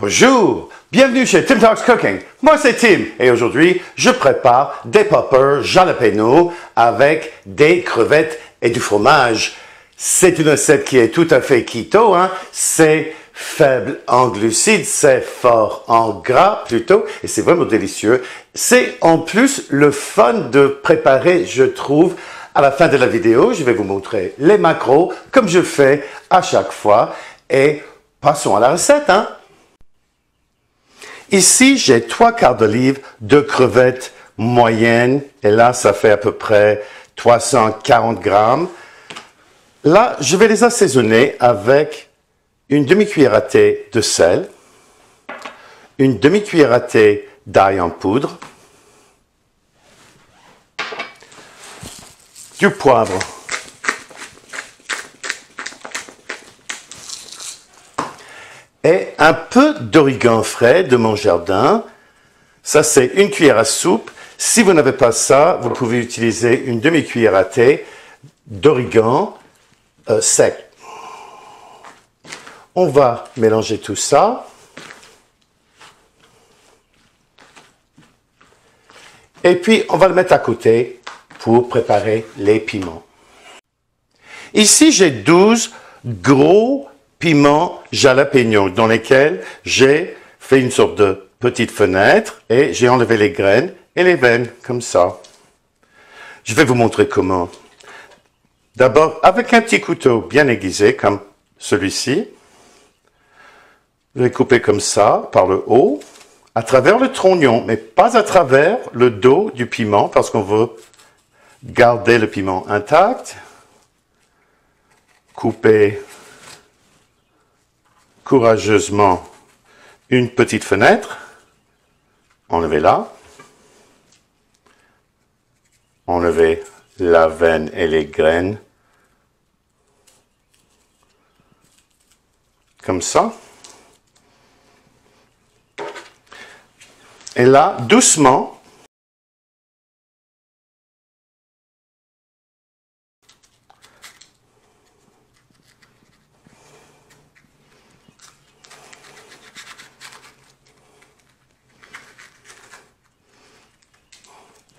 Bonjour, bienvenue chez Tim Talks Cooking. Moi c'est Tim et aujourd'hui je prépare des poppers jalapeno avec des crevettes et du fromage. C'est une recette qui est tout à fait keto, c'est faible en glucides, c'est fort en gras plutôt et c'est vraiment délicieux. C'est en plus le fun de préparer, je trouve. À la fin de la vidéo, je vais vous montrer les macros comme je fais à chaque fois et passons à la recette. Ici, j'ai 3 quarts de livre de crevettes moyennes et là, ça fait à peu près 340 grammes. Là, je vais les assaisonner avec une demi-cuillère à thé de sel, une demi-cuillère à thé d'ail en poudre, du poivre, et un peu d'origan frais de mon jardin. Ça, c'est une cuillère à soupe. Si vous n'avez pas ça, vous pouvez utiliser une demi-cuillère à thé d'origan sec. On va mélanger tout ça. Et puis, on va le mettre à côté pour préparer les piments. Ici, j'ai 12 gros piments jalapeno dans lesquels j'ai fait une sorte de petite fenêtre et j'ai enlevé les graines et les veines comme ça. Je vais vous montrer comment. D'abord, avec un petit couteau bien aiguisé comme celui-ci, je vais couper comme ça par le haut, à travers le trognon, mais pas à travers le dos du piment parce qu'on veut garder le piment intact. Couper courageusement une petite fenêtre. Enlevez-la. Enlevez la veine et les graines. Comme ça. Et là, doucement,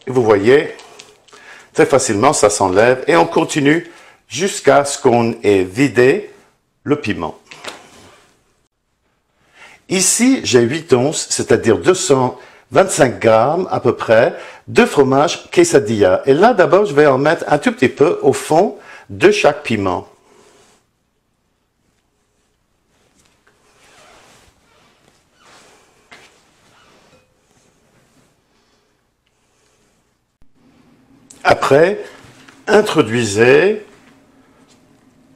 vous voyez, très facilement, ça s'enlève et on continue jusqu'à ce qu'on ait vidé le piment. Ici, j'ai 8 onces, c'est-à-dire 225 grammes à peu près, de fromage quesadilla. Et là, d'abord, je vais en mettre un tout petit peu au fond de chaque piment. Après, introduisez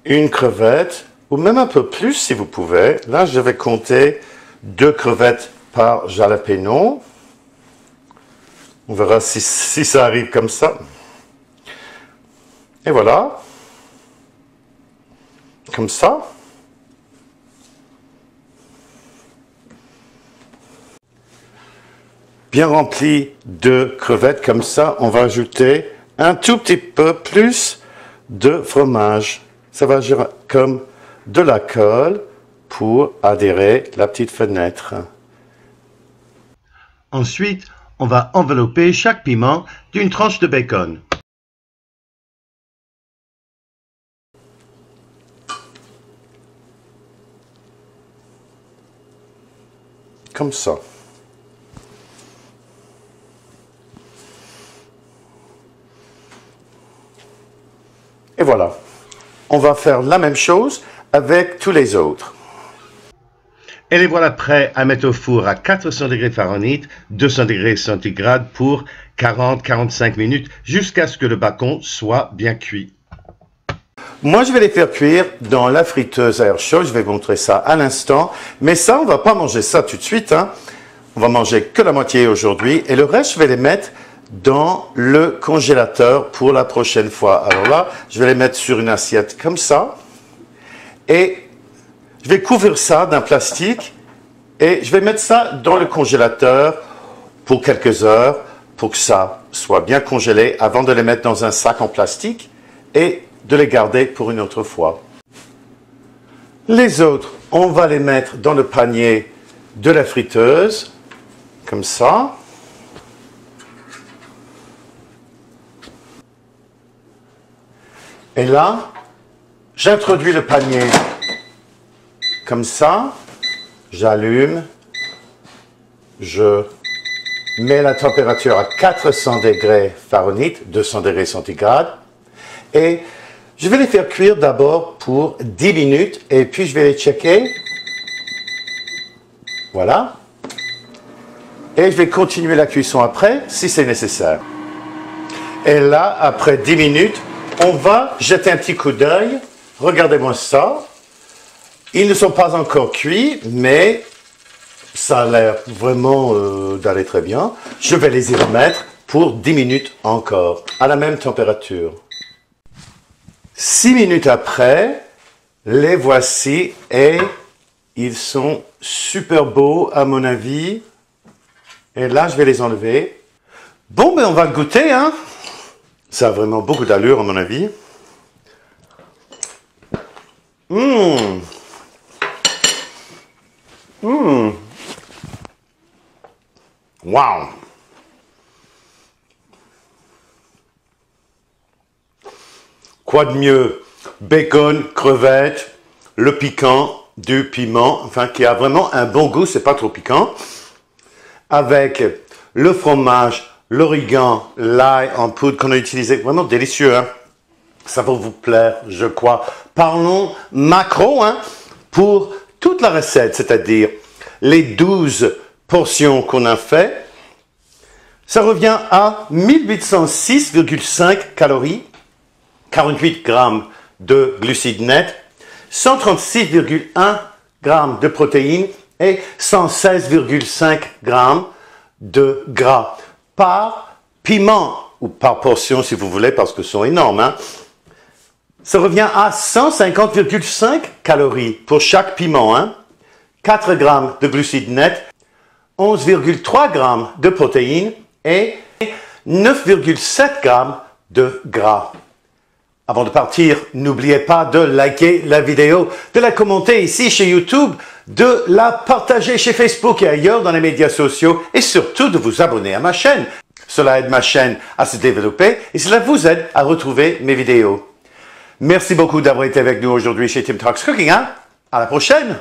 une crevette, ou même un peu plus si vous pouvez. Là, je vais compter 2 crevettes par jalapeno. On verra si ça arrive comme ça. Et voilà. Comme ça. Bien rempli de crevettes comme ça, on va ajouter un tout petit peu plus de fromage. Ça va agir comme de la colle pour adhérer la petite fenêtre. Ensuite, on va envelopper chaque piment d'une tranche de bacon. Comme ça. Et voilà. On va faire la même chose avec tous les autres. Et les voilà prêts à mettre au four à 400 degrés Fahrenheit, 200 degrés centigrades pour 40-45 minutes jusqu'à ce que le bacon soit bien cuit. Moi, je vais les faire cuire dans la friteuse à air chaud. Je vais vous montrer ça à l'instant. Mais ça, on ne va pas manger ça tout de suite. On va manger que la moitié aujourd'hui. Et le reste, je vais les mettre dans le congélateur pour la prochaine fois. Alors là, je vais les mettre sur une assiette comme ça. Et je vais couvrir ça d'un plastique et je vais mettre ça dans le congélateur pour quelques heures pour que ça soit bien congelé avant de les mettre dans un sac en plastique et de les garder pour une autre fois. Les autres, on va les mettre dans le panier de la friteuse, comme ça. Et là, j'introduis le panier comme ça, j'allume, je mets la température à 400 degrés Fahrenheit, 200 degrés centigrades, et je vais les faire cuire d'abord pour 10 minutes, et puis je vais les checker. Voilà. Et je vais continuer la cuisson après, si c'est nécessaire. Et là, après 10 minutes, on va jeter un petit coup d'œil. Regardez-moi ça. Ils ne sont pas encore cuits, mais ça a l'air vraiment d'aller très bien. Je vais les y remettre pour 10 minutes encore, à la même température. 6 minutes après, les voici et ils sont super beaux à mon avis. Et là, je vais les enlever. Bon, ben on va goûter, hein. Ça a vraiment beaucoup d'allure à mon avis. Wow! Quoi de mieux? Bacon, crevettes, le piquant, du piment, enfin qui a vraiment un bon goût, c'est pas trop piquant. Avec le fromage, l'origan, l'ail en poudre qu'on a utilisé, vraiment délicieux, hein? Ça va vous plaire, je crois. Parlons macro, hein, pour toute la recette, c'est-à-dire les 12 portions qu'on a fait. Ça revient à 1806,5 calories, 48 grammes de glucides nets, 136,1 grammes de protéines et 116,5 grammes de gras par piment, ou par portion si vous voulez, parce que ce sont énormes, hein. Ça revient à 150,5 calories pour chaque piment, hein. 4 grammes de glucides nets, 11,3 grammes de protéines et 9,7 grammes de gras. Avant de partir, n'oubliez pas de liker la vidéo, de la commenter ici chez YouTube, de la partager chez Facebook et ailleurs dans les médias sociaux et surtout de vous abonner à ma chaîne. Cela aide ma chaîne à se développer et cela vous aide à retrouver mes vidéos. Merci beaucoup d'avoir été avec nous aujourd'hui chez Tim Talks Cooking, hein? À la prochaine!